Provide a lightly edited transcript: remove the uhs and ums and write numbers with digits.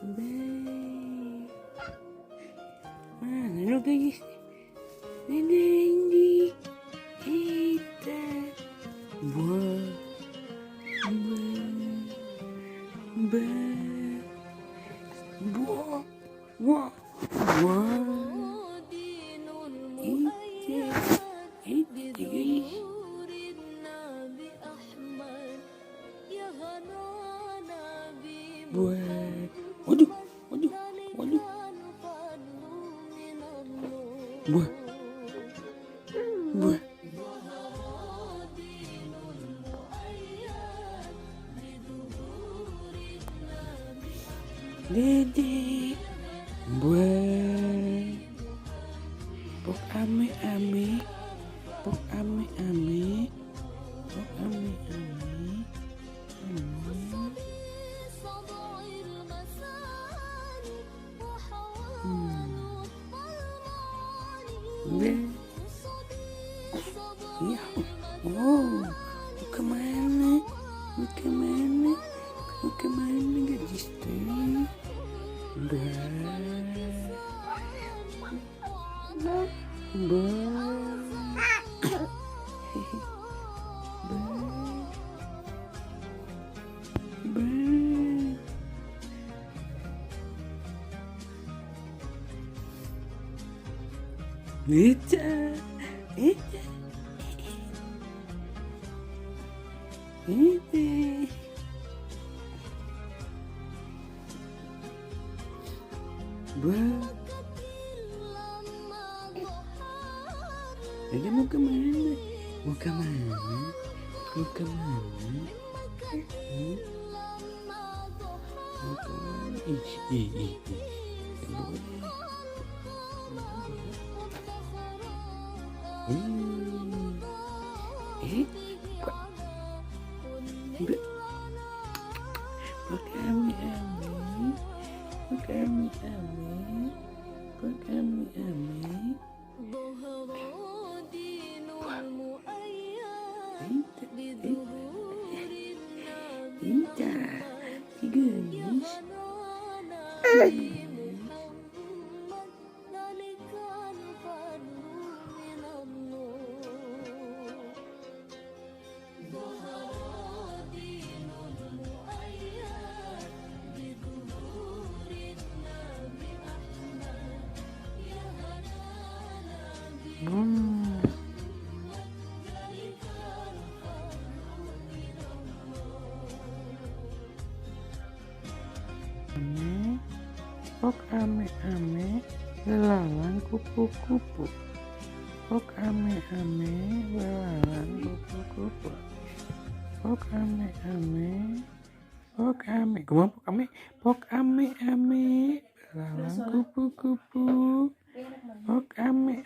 Baik. Mana lo guys? Nenek kita buah buah buah itu guys. Buah, waduh, buah, Dede, buah, pok ame, pok ame, pok ame. Ya, oh, kemana gadis teh? Dede mau kemana? Pok ame belalang kupu-kupu. Pok ame belalang kupu-kupu. Pok ame kumaha pok ame belalang kupu-kupu. Pok ame